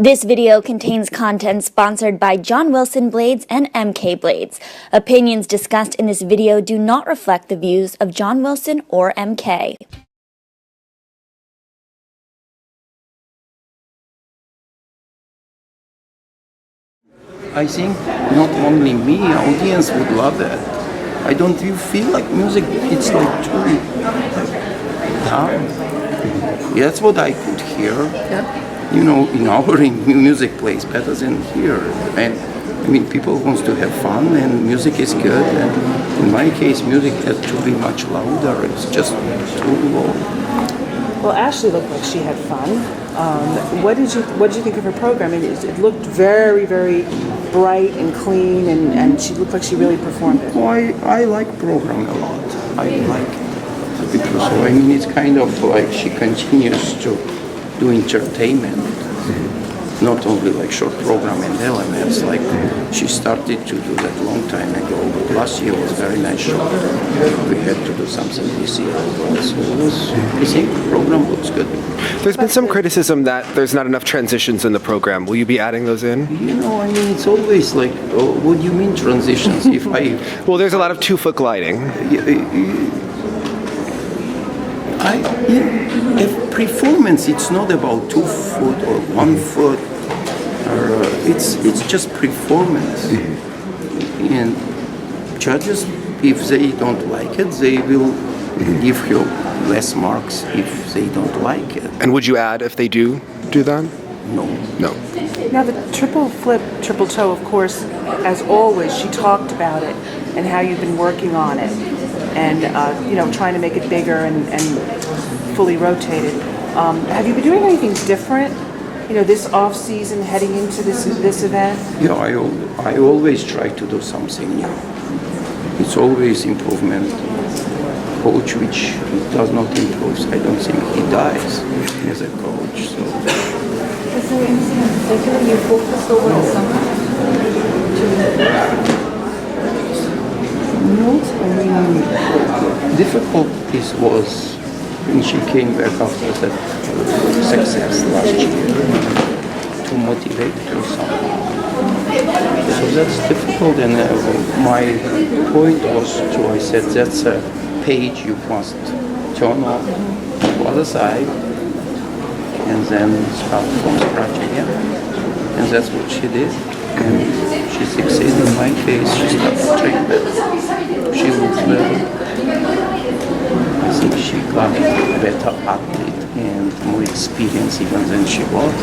This video contains content sponsored by John Wilson Blades and MK Blades. Opinions discussed in this video do not reflect the views of John Wilson or MK. I think not only me, audience would love that. I don't you feel like music, it's like too down. Yeah, that's what I could hear. Yeah. You know, in our music plays better than here. And I mean, people want to have fun and music is good. And in my case, music has to be much louder. It's just too low. Well, Ashley looked like she had fun. What did you think of her program? It looked very, very bright and clean, and she looked like she really performed it. Oh, I like program a lot. I like it because so I mean it's kind of like she continues to do entertainment, not only like short program and elements. Like she started to do that long time ago. But last year was very nice show. We had to do something this year as well. So I think the program looks good. There's been some criticism that there's not enough transitions in the program. Will you be adding those in? You know, I mean, it's always like, oh, what do you mean transitions? Well, there's a lot of 2-foot gliding. If performance, it's not about 2 foot or 1 foot. It's just performance. And judges, if they don't like it, they will give you less marks if they don't like it. And would you add if they do that? No. No. Now the triple flip, triple toe, of course, as always, she talked about it and how you've been working on it, and trying to make it bigger and fully rotated. Have you been doing anything different? This off season heading into this event. Yeah, I always try to do something new. It's always improvement. Coach which does not improve, I don't think he dies as a coach. So. Is there anything in particular you focused over the summer? No, I mean, difficulties was when she came back after that success last year to motivate her somehow. So that's difficult, and my point was I said that's a page you must turn off to other side and then start from scratch again. And that's what she did. And she succeeded in my case. She started to train better. She looks better. I think she got a better athlete and more experience even than she was.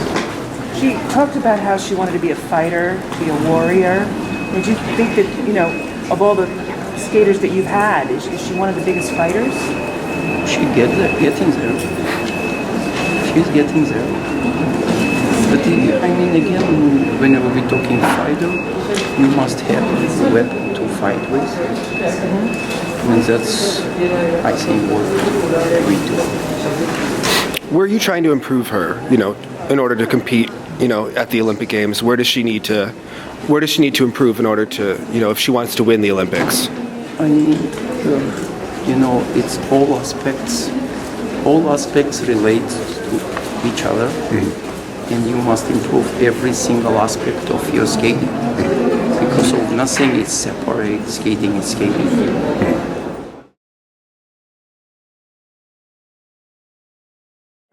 She talked about how she wanted to be a fighter, be a warrior. Did you think that, of all the skaters that you've had, is she one of the biggest fighters? She's getting there. She's getting there. But I mean, again, whenever we're talking fighter, you must have a weapon to fight with. And that's, I think, what we do. Were you trying to improve her, in order to compete, at the Olympic Games? Where does she need to improve in order to, if she wants to win the Olympics? I mean, it's all aspects. All aspects relate to each other, and you must improve every single aspect of your skating. Because of nothing is separate. Skating is skating.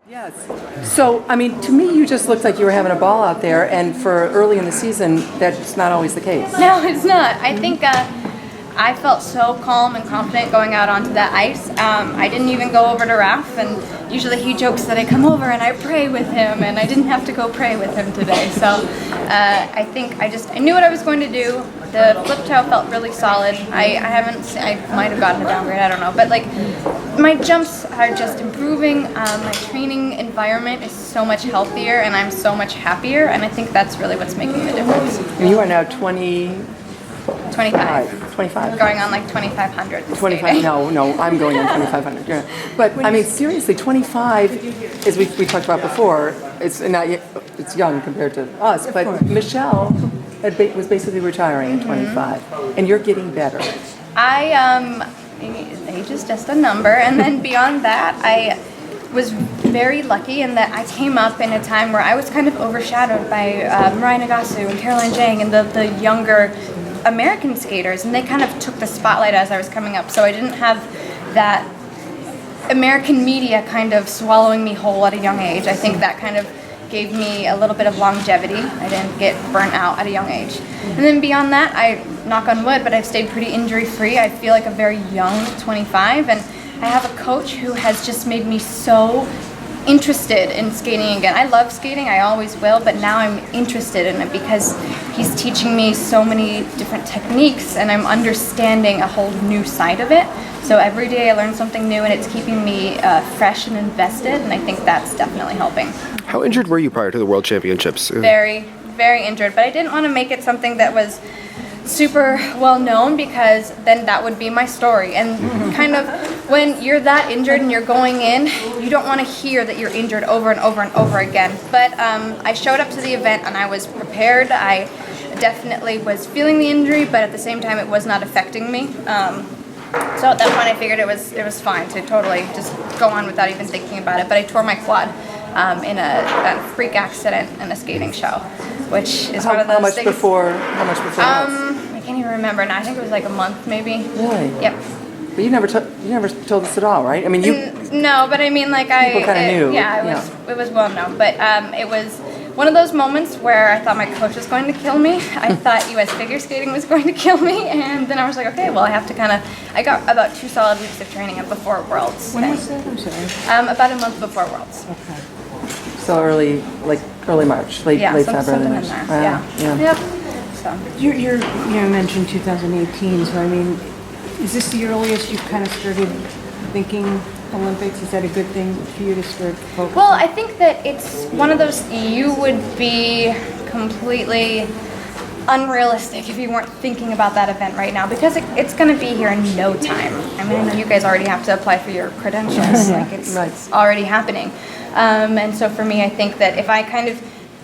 Yes. So, to me, you just looked like you were having a ball out there, and for early in the season, that's not always the case. No, it's not. I think I felt so calm and confident going out onto that ice. I didn't even go over to Raf, and usually he jokes that I come over and I pray with him, and I didn't have to go pray with him today. So I think I knew what I was going to do. The flip toe felt really solid. I might have gotten a downgrade, I don't know. But my jumps are just improving. My training environment is so much healthier, and I'm so much happier, and I think that's really what's making the difference. And you are now 25. 25. Going on 2,500. 25. No, I'm going on 2,500. Yeah. But seriously, 25, as we talked about before, it's not yet, it's young compared to us. But Michelle was basically retiring at 25, and you're getting better. Age is just a number, and then beyond that, was very lucky in that I came up in a time where I was kind of overshadowed by Mirai Nagasu and Caroline Zhang and the younger American skaters, and they kind of took the spotlight as I was coming up. So I didn't have that American media kind of swallowing me whole at a young age. I think that kind of gave me a little bit of longevity. I didn't get burnt out at a young age. And then beyond that, I, knock on wood, but I've stayed pretty injury-free. I feel like a very young 25, and I have a coach who has just made me so interested in skating again. I love skating, I always will, but now I'm interested in it because he's teaching me so many different techniques and I'm understanding a whole new side of it. So every day I learn something new and it's keeping me fresh and invested, and I think that's definitely helping. How injured were you prior to the World Championships? Very, very injured, but I didn't want to make it something that was super well known because then that would be my story. And kind of when you're that injured and you're going in, you don't want to hear that you're injured over and over and over again. But I showed up to the event and I was prepared. I definitely was feeling the injury, but at the same time it was not affecting me. So at that point I figured it was fine to totally just go on without even thinking about it. But I tore my quad in a freak accident in a skating show, which is one of those things. How much before? I can't even remember now. I think it was like a month maybe. Really? Yep. But you never told us at all, right? I mean, you. No, but I mean, like People kinda knew. Yeah, it was well known, but it was one of those moments where I thought my coach was going to kill me. I thought U.S. figure skating was going to kill me, and then I was like, okay, well, I have to I got about 2 solid weeks of training before Worlds. When was that? I'm sorry. About a month before Worlds. Okay. So early March, late Yeah, February. something in there. Yeah. Yep. So. You mentioned 2018, so I mean, is this the earliest you've kind of started thinking Olympics? Is that a good thing for you to start focusing? Well, I think that it's one of those, you would be completely unrealistic if you weren't thinking about that event right now, because it's going to be here in no time. I mean, I know you guys already have to apply for your credentials. Like it's already happening. And so for me, I think that if I kind of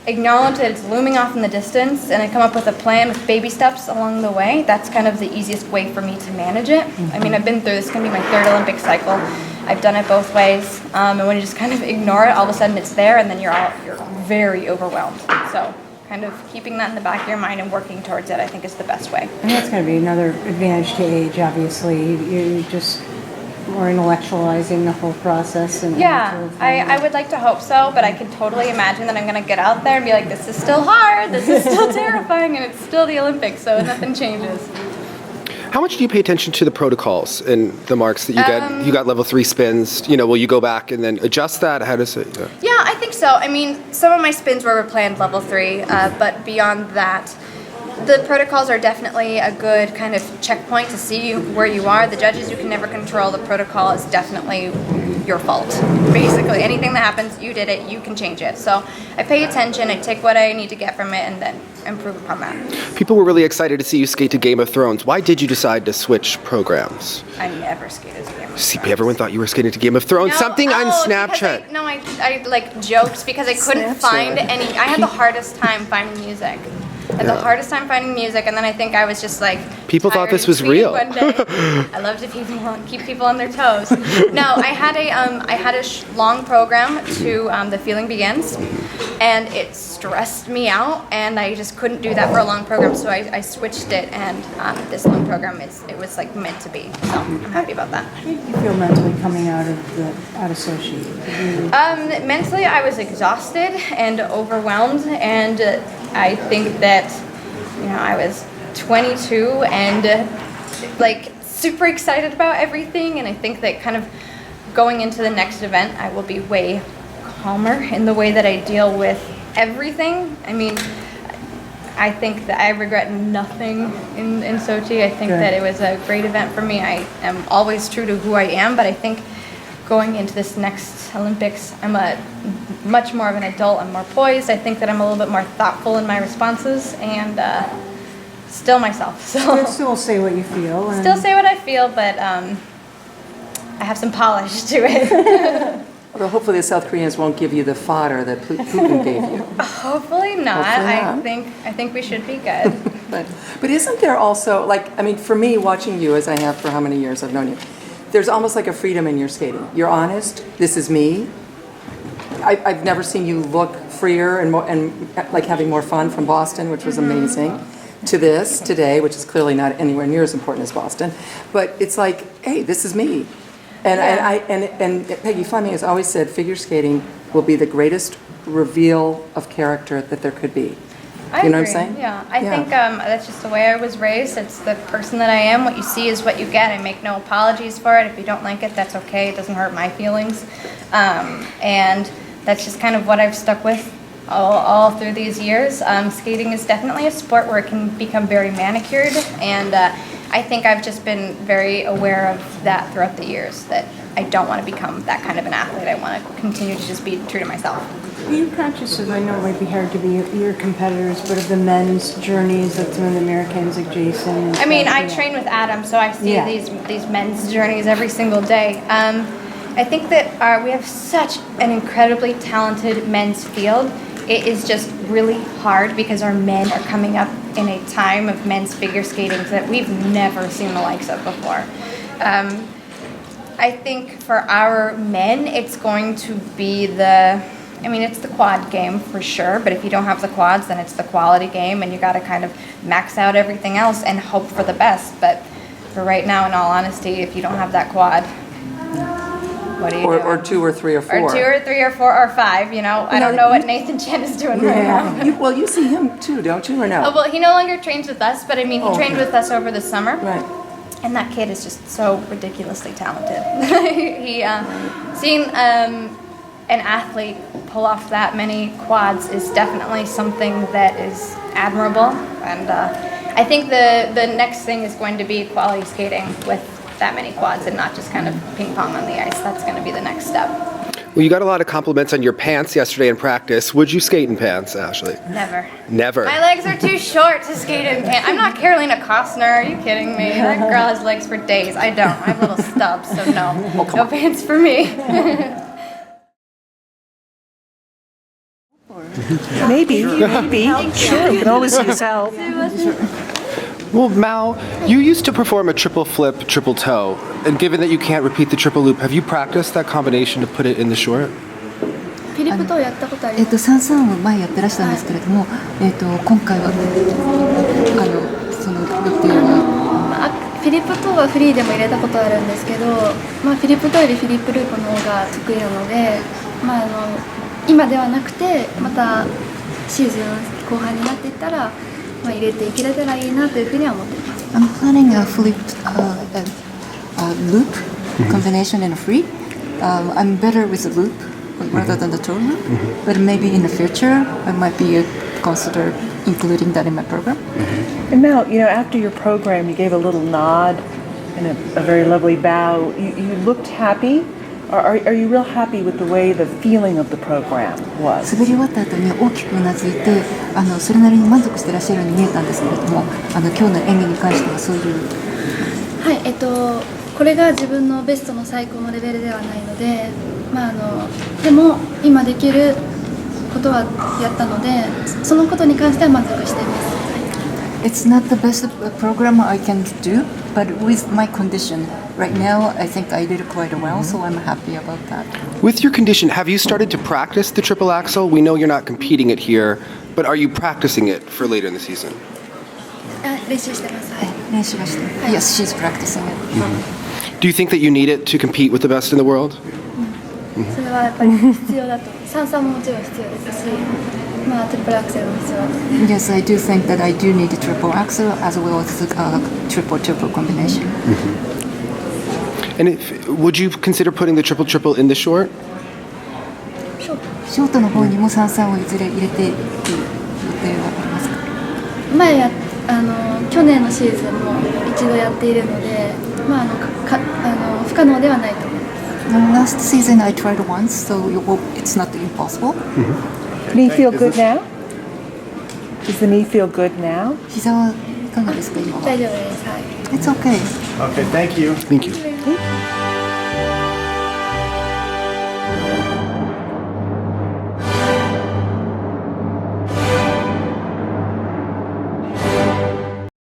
acknowledge that it's looming off in the distance and I come up with a plan with baby steps along the way, that's kind of the easiest way for me to manage it. I mean, I've been through this, going to be my 3rd Olympic cycle. I've done it both ways. And when you just kind of ignore it, all of a sudden it's there and then you're very overwhelmed. So kind of keeping that in the back of your mind and working towards it, I think, is the best way. And that's going to be another advantage to age, obviously. You just more intellectualizing the whole process. And I would like to hope so, but I can totally imagine that I'm going to get out there and be like, this is still hard, this is still terrifying, and it's still the Olympics, so nothing changes. How much do you pay attention to the protocols and the marks that you get? You got level 3 spins. Will you go back and then adjust that? How does it? Yeah, I think so. I mean, some of my spins were planned level 3, but beyond that, the protocols are definitely a good kind of checkpoint to see where you are. The judges you can never control. The protocol is definitely your fault. Basically, anything that happens, you did it, you can change it. So I pay attention, I take what I need to get from it, and then improve upon that. People were really excited to see you skate to Game of Thrones. Why did you decide to switch programs? I never skated to Game of Thrones. See, everyone thought you were skating to Game of Thrones. No, Something on Snapchat. I like joked because I couldn't find any. I had the hardest time finding music. I had the hardest time finding music, and then I think I was just like people thought this was real. One day. I love to keep people on their toes. No, I had a long program to The Feeling Begins, and it stressed me out, and I just couldn't do that for a long program, so I switched it, and this long program it was like meant to be. So I'm happy about that. How did you feel mentally coming out of Sochi? Mentally, I was exhausted and overwhelmed, and I think that, I was 22 and like super excited about everything, and I think that kind of going into the next event, I will be way calmer in the way that I deal with everything. I mean, I think that I regret nothing in Sochi. I think that it was a great event for me. I am always true to who I am, but I think going into this next Olympics, I'm much more of an adult. I'm more poised. I think that I'm a little bit more thoughtful in my responses and still myself. So Still say what you feel. And still say what I feel, but I have some polish to it. Although hopefully the South Koreans won't give you the fodder that Putin gave you. Hopefully not. Hopefully not. I think we should be good. But isn't there also, for me, watching you as I have for how many years I've known you, there's almost like a freedom in your skating. You're honest. This is me. I've never seen you look freer and more, and like having more fun from Boston, which was amazing, to this today, which is clearly not anywhere near as important as Boston. But it's like, hey, this is me. And Peggy Fleming has always said figure skating will be the greatest reveal of character that there could be. I You know what I'm agree. saying? Yeah, I think that's just the way I was raised. It's the person that I am. What you see is what you get. I make no apologies for it. If you don't like it, that's okay. It doesn't hurt my feelings. And that's just kind of what I've stuck with all through these years. Skating is definitely a sport where it can become very manicured. And I think I've just been very aware of that throughout the years, that I don't want to become that kind of an athlete. I want to continue to just be true to myself. Are you conscious of, I know it might be hard to be your competitors, but of the men's journeys that some of the Americans like Jason and I mean, stuff, I yeah. train with Adam, so I see Yeah. these men's journeys every single day. I think that we have such an incredibly talented men's field. It is just really hard because our men are coming up in a time of men's figure skating that we've never seen the likes of before. I think for our men, it's going to be it's the quad game for sure, but if you don't have the quads, then it's the quality game, and you got to kind of max out everything else and hope for the best. But for right now, in all honesty, if you don't have that quad, what do you do? Or 2 or 3 or 4. Or 2 or 3 or 4 or 5, you know. I don't know what Nathan Chen is doing right now. You see him too, don't you, or no? Oh, well, he no longer trains with us, but I mean, he trained with us over the summer. Right. And that kid is just so ridiculously talented. Seeing an athlete pull off that many quads is definitely something that is admirable. And I think the next thing is going to be quality skating with that many quads and not just kind of ping pong on the ice. That's going to be the next step. Well, you got a lot of compliments on your pants yesterday in practice. Would you skate in pants, Ashley? Never. Never. My legs are too short to skate in pants. I'm not Carolina Costner. Are you kidding me? That girl has legs for days. I don't. I have little stubs, so no. No pants for me. Maybe. Sure, you can always use help. Well, Mao, you used to perform a triple flip, triple toe, and given that you can't repeat the triple loop, have you practiced that combination to put it in the short? フィリップトーやったことあります。33を前やってらしたんですけれども、今回はその予定はフィリップトーはフリーでも入れたことあるんですけど、フィリップトーよりフィリップループの方が得意なので、今ではなくてまたシーズン後半になっていったら、入れていけたらいいなというふうには思っています。I'm planning a flip loop combination in a free. I'm better with the loop rather than the toe loop, but maybe in the future I might be consider including that in my program. And now, after your program, you gave a little nod and a very lovely bow. You looked happy. Are you real happy with the way the feeling of the program was? 滑り終わった後に大きくうなずいて、それなりに満足していらっしゃるように見えたんですけれども、今日の演技に関してはそういう。はい、これが自分のベストの最高のレベルではないので、でも今できることはやったので、そのことに関しては満足しています。It's not the best program I can do, but with my condition right now, I think I did quite well, so I'm happy about that. With your condition, have you started to practice the triple axel? We know you're not competing it here, but are you practicing it for later in the season? 練習してます。練習はしてます。Yes, she's practicing it. Do you think that you need it to compete with the best in the world? それはやっぱり必要だと。33ももちろん必要ですし、トリプルアクセルも必要だと。Yes, I do think that I do need a triple axel as well as the triple combination. And would you consider putting the triple triple in the short? ショートの方にも33をいずれ入れていく予定はありますか？去年のシーズンも一度やっているので、不可能ではないと思います。Last season I tried once, so it's not impossible. Knee feel good now? Does the knee feel good now? 膝はいかがですか今は？大丈夫です。はい。It's okay. Okay, thank you. Thank you. Thank you.